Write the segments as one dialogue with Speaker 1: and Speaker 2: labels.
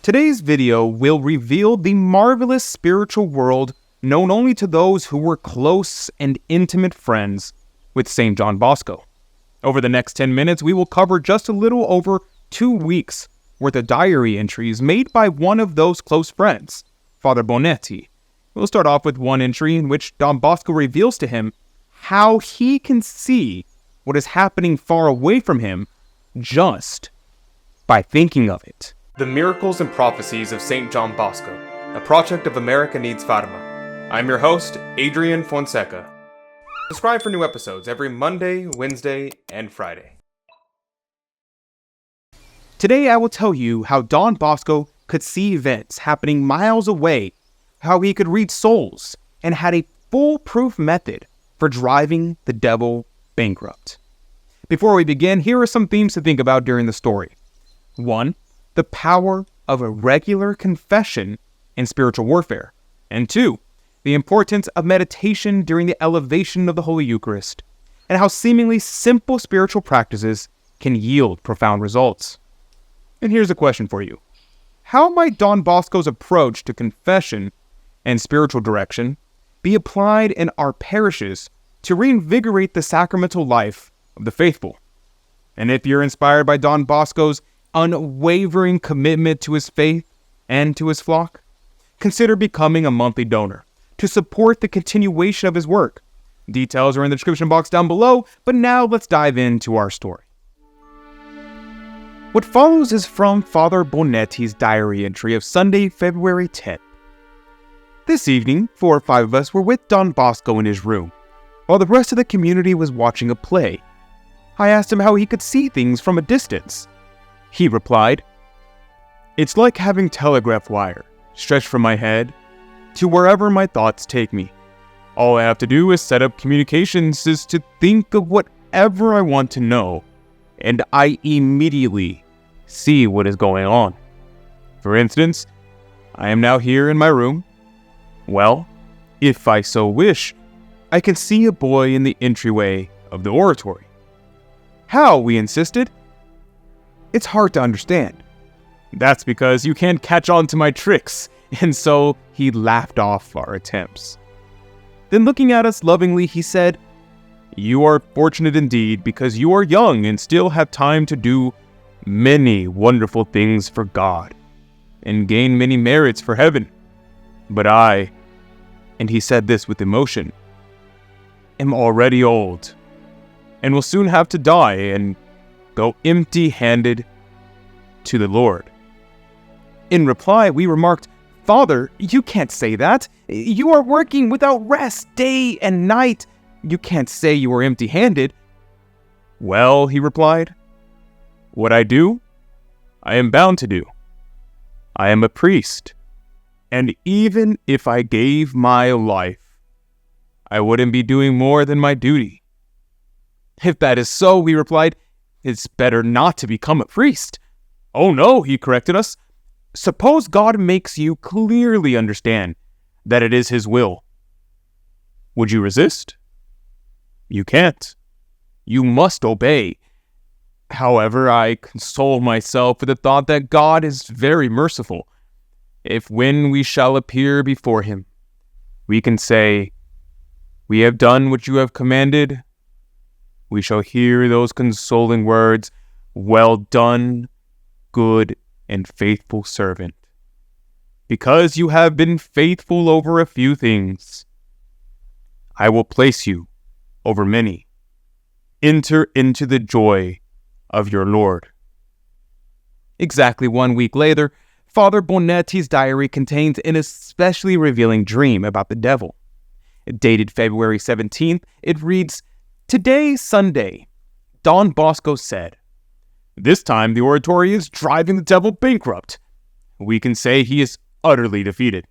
Speaker 1: Today's video will reveal the marvelous spiritual world known only to those who were close and intimate friends with St. John Bosco. Over the next 10 minutes, we will cover just a little over 2 weeks worth of diary entries made by one of those close friends, Father Bonetti. We'll start off with one entry in which Don Bosco reveals to him how he can see what is happening far away from him just by thinking of it. The Miracles and Prophecies of St. John Bosco, a project of America Needs Fatima. I'm your host, Adrian Fonseca. Subscribe for new episodes every Monday, Wednesday, and Friday. Today I will tell you how Don Bosco could see events happening miles away, how he could read souls, and had a foolproof method for driving the devil bankrupt. Before we begin, here are some themes to think about during the story. 1. The power of a regular confession in spiritual warfare. And 2. The importance of meditation during the elevation of the Holy Eucharist, and how seemingly simple spiritual practices can yield profound results. And here's a question for you. How might Don Bosco's approach to confession and spiritual direction be applied in our parishes to reinvigorate the sacramental life of the faithful? And if you're inspired by Don Bosco's unwavering commitment to his faith and to his flock, consider becoming a monthly donor to support the continuation of his work. Details are in the description box down below, but now let's dive into our story. What follows is from Father Bonetti's diary entry of Sunday, February 10th. This evening, 4 or 5 of us were with Don Bosco in his room, while the rest of the community was watching a play. I asked him how he could see things from a distance. He replied, "It's like having telegraph wire stretched from my head to wherever my thoughts take me. All I have to do is set up communications is to think of whatever I want to know, and I immediately see what is going on. For instance, I am now here in my room. Well, if I so wish, I can see a boy in the entryway of the oratory." "How?" we insisted. "It's hard to understand." "That's because you can't catch on to my tricks." And so he laughed off our attempts. Then looking at us lovingly, he said, "You are fortunate indeed because you are young and still have time to do many wonderful things for God and gain many merits for heaven. But I," and he said this with emotion, "am already old and will soon have to die and go empty-handed to the Lord." In reply, we remarked, "Father, you can't say that. You are working without rest day and night. You can't say you are empty-handed." "Well," he replied, "what I do, I am bound to do. I am a priest, and even if I gave my life, I wouldn't be doing more than my duty." "If that is so," we replied, "it's better not to become a priest." "Oh no," he corrected us. "Suppose God makes you clearly understand that it is His will. Would you resist? You can't. You must obey. However, I console myself with the thought that God is very merciful. If when we shall appear before Him, we can say, 'We have done what you have commanded,' we shall hear those consoling words, 'Well done, good and faithful servant. Because you have been faithful over a few things, I will place you over many. Enter into the joy of your Lord.'" Exactly 1 week later, Father Bonetti's diary contains an especially revealing dream about the devil. Dated February 17th, it reads, "Today, Sunday, Don Bosco said, 'This time the oratory is driving the devil bankrupt. We can say he is utterly defeated.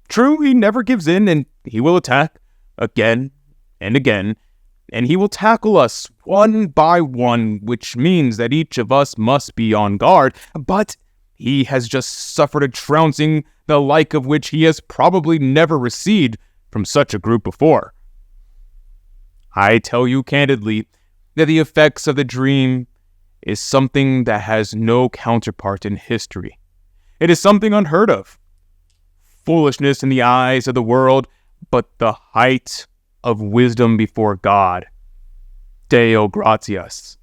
Speaker 1: True, he never gives in, and he will attack again and again, and he will tackle us one by one, which means that each of us must be on guard. But he has just suffered a trouncing the like of which he has probably never received from such a group before. I tell you candidly that the effects of the dream is something that has no counterpart in history. It is something unheard of. Foolishness in the eyes of the world, but the height of wisdom before God. Deo gratias.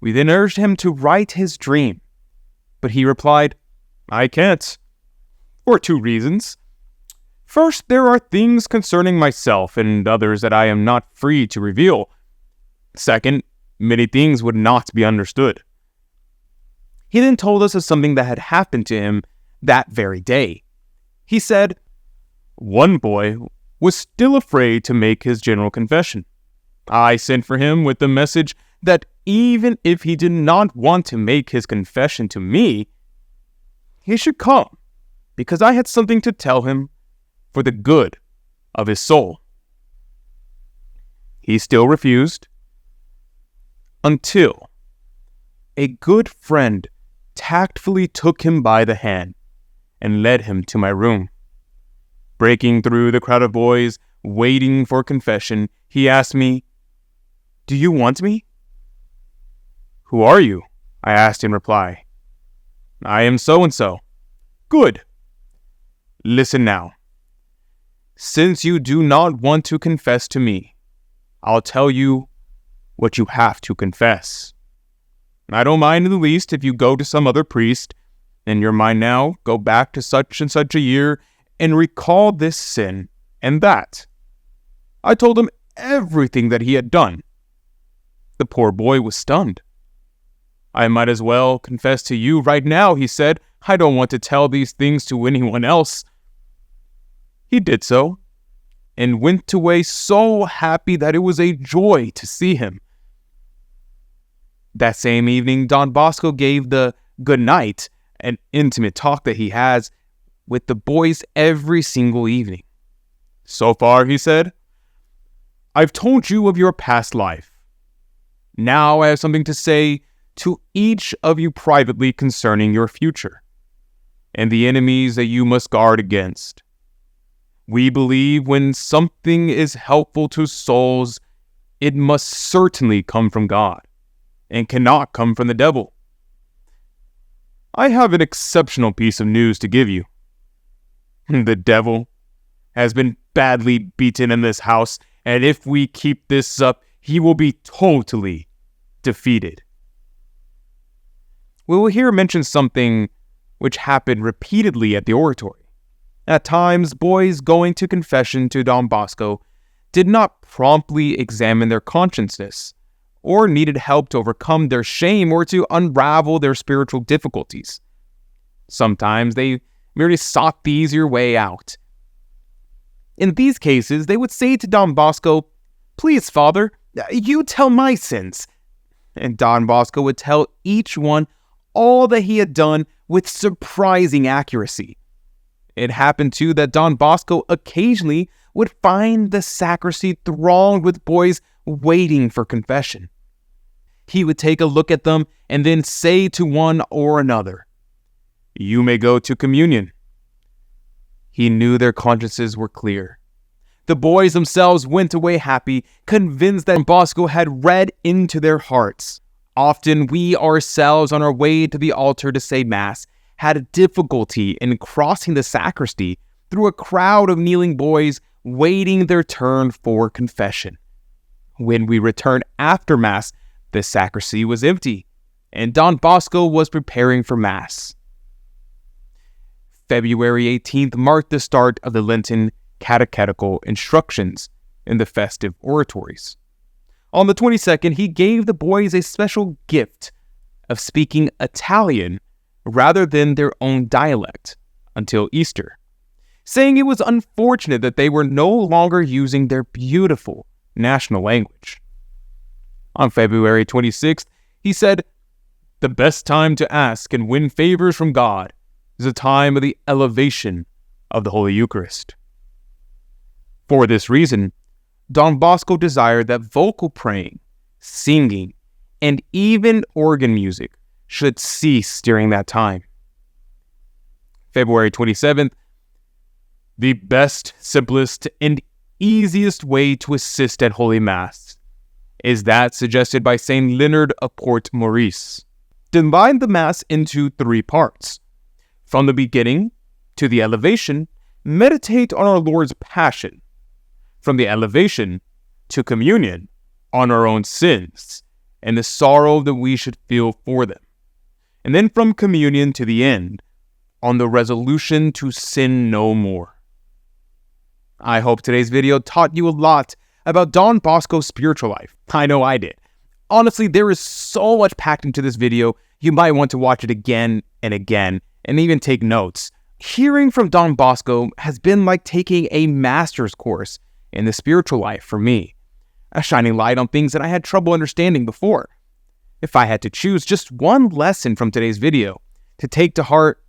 Speaker 1: We then urged him to write his dream, but he replied, I can't, for 2 reasons. First, there are things concerning myself and others that I am not free to reveal. Second, many things would not be understood. He then told us of something that had happened to him that very day. He said, one boy was still afraid to make his general confession. I sent for him with the message that even if he did not want to make his confession to me, he should come, because I had something to tell him for the good of his soul. He still refused, until a good friend tactfully took him by the hand and led him to my room. Breaking through the crowd of boys waiting for confession, he asked me, Do you want me? Who are you? I asked in reply. I am so-and-so. Good. Listen now. Since you do not want to confess to me, I'll tell you what you have to confess. I don't mind in the least if you go to some other priest, in your mind now, go back to such and such a year, and recall this sin and that. I told him everything that he had done. The poor boy was stunned. I might as well confess to you right now, he said. I don't want to tell these things to anyone else. He did so, and went away so happy that it was a joy to see him. That same evening, Don Bosco gave the good night, an intimate talk that he has with the boys every single evening. So far, he said, I've told you of your past life. Now I have something to say to each of you privately concerning your future and the enemies that you must guard against. We believe when something is helpful to souls, it must certainly come from God and cannot come from the devil. I have an exceptional piece of news to give you. The devil has been badly beaten in this house, and if we keep this up, he will be totally defeated. We will here mention something which happened repeatedly at the oratory. At times, boys going to confession to Don Bosco did not promptly examine their consciences, or needed help to overcome their shame or to unravel their spiritual difficulties. Sometimes they merely sought the easier way out. In these cases, they would say to Don Bosco, Please, Father, you tell my sins. And Don Bosco would tell each one all that he had done with surprising accuracy. It happened too that Don Bosco occasionally would find the sacristy thronged with boys waiting for confession. He would take a look at them and then say to one or another, You may go to communion. He knew their consciences were clear. The boys themselves went away happy, convinced that Bosco had read into their hearts. Often we ourselves on our way to the altar to say Mass had difficulty in crossing the sacristy through a crowd of kneeling boys waiting their turn for confession. When we returned after Mass, the sacristy was empty, and Don Bosco was preparing for Mass. February 18th marked the start of the Lenten catechetical instructions in the festive oratories. On the 22nd, he gave the boys a special gift of speaking Italian rather than their own dialect until Easter, saying it was unfortunate that they were no longer using their beautiful national language. On February 26th, he said, The best time to ask and win favors from God is the time of the elevation of the Holy Eucharist. For this reason, Don Bosco desired that vocal praying, singing, and even organ music should cease during that time. February 27th, the best, simplest, and easiest way to assist at Holy Mass is that suggested by Saint Leonard of Port Maurice. Divide the Mass into 3 parts. From the beginning to the elevation, meditate on our Lord's passion. From the elevation to communion, on our own sins and the sorrow that we should feel for them. And then from communion to the end, on the resolution to sin no more. I hope today's video taught you a lot about Don Bosco's spiritual life. I know I did. Honestly, there is so much packed into this video, you might want to watch it again and again, and even take notes. Hearing from Don Bosco has been like taking a master's course in the spiritual life for me, a shining light on things that I had trouble understanding before. If I had to choose just one lesson from today's video to take to heart,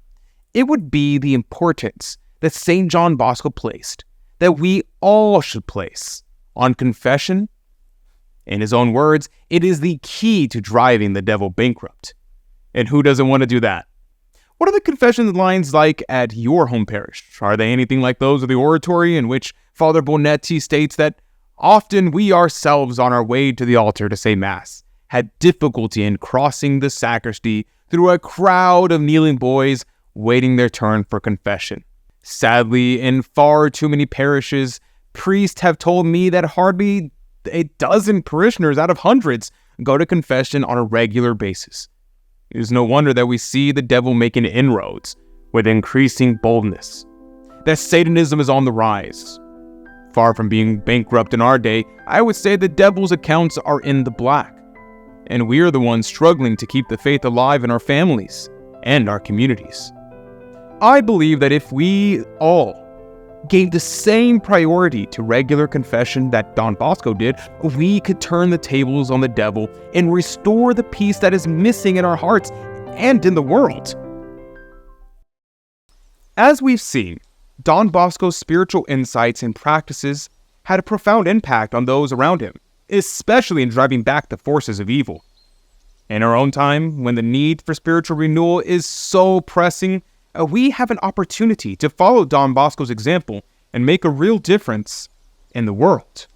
Speaker 1: it would be the importance that St. John Bosco placed, that we all should place, on confession. In his own words, it is the key to driving the devil bankrupt. And who doesn't want to do that? What are the confession lines like at your home parish? Are they anything like those of the oratory in which Father Bonetti states that often we ourselves on our way to the altar to say Mass had difficulty in crossing the sacristy through a crowd of kneeling boys waiting their turn for confession? Sadly, in far too many parishes, priests have told me that hardly a dozen parishioners out of hundreds go to confession on a regular basis. It is no wonder that we see the devil making inroads with increasing boldness, that Satanism is on the rise. Far from being bankrupt in our day, I would say the devil's accounts are in the black, and we are the ones struggling to keep the faith alive in our families and our communities. I believe that if we all gave the same priority to regular confession that Don Bosco did, we could turn the tables on the devil and restore the peace that is missing in our hearts and in the world. As we've seen, Don Bosco's spiritual insights and practices had a profound impact on those around him, especially in driving back the forces of evil. In our own time, when the need for spiritual renewal is so pressing, we have an opportunity to follow Don Bosco's example and make a real difference in the world.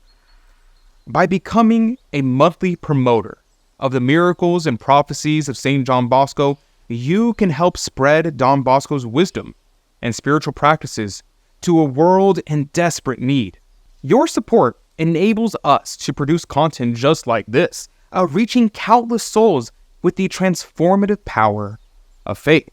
Speaker 1: By becoming a monthly promoter of the miracles and prophecies of St. John Bosco, you can help spread Don Bosco's wisdom and spiritual practices to a world in desperate need. Your support enables us to produce content just like this, reaching countless souls with the transformative power of faith.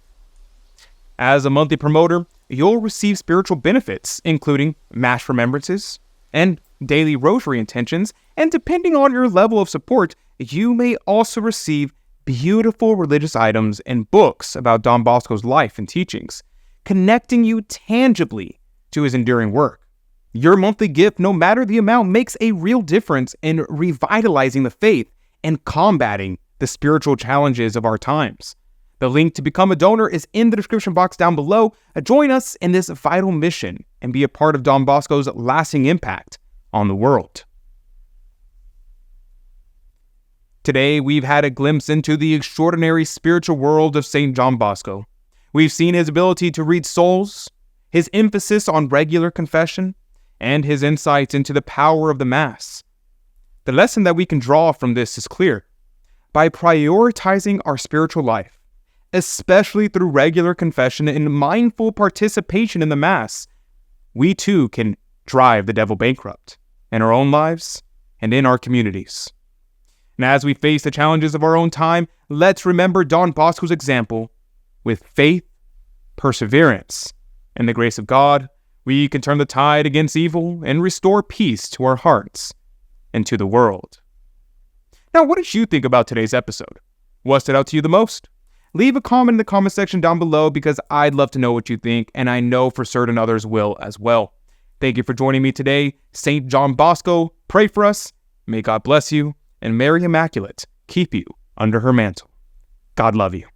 Speaker 1: As a monthly promoter, you'll receive spiritual benefits, including Mass remembrances and daily rosary intentions, and depending on your level of support, you may also receive beautiful religious items and books about Don Bosco's life and teachings, connecting you tangibly to his enduring work. Your monthly gift, no matter the amount, makes a real difference in revitalizing the faith and combating the spiritual challenges of our times. The link to become a donor is in the description box down below. Join us in this vital mission and be a part of Don Bosco's lasting impact on the world. Today, we've had a glimpse into the extraordinary spiritual world of St. John Bosco. We've seen his ability to read souls, his emphasis on regular confession, and his insights into the power of the Mass. The lesson that we can draw from this is clear. By prioritizing our spiritual life, especially through regular confession and mindful participation in the Mass, we too can drive the devil bankrupt in our own lives and in our communities. And as we face the challenges of our own time, let's remember Don Bosco's example. With faith, perseverance, and the grace of God, we can turn the tide against evil and restore peace to our hearts and to the world. Now, what did you think about today's episode? What stood out to you the most? Leave a comment in the comment section down below because I'd love to know what you think, and I know for certain others will as well. Thank you for joining me today. St. John Bosco, pray for us. May God bless you, and Mary Immaculate keep you under her mantle. God love you.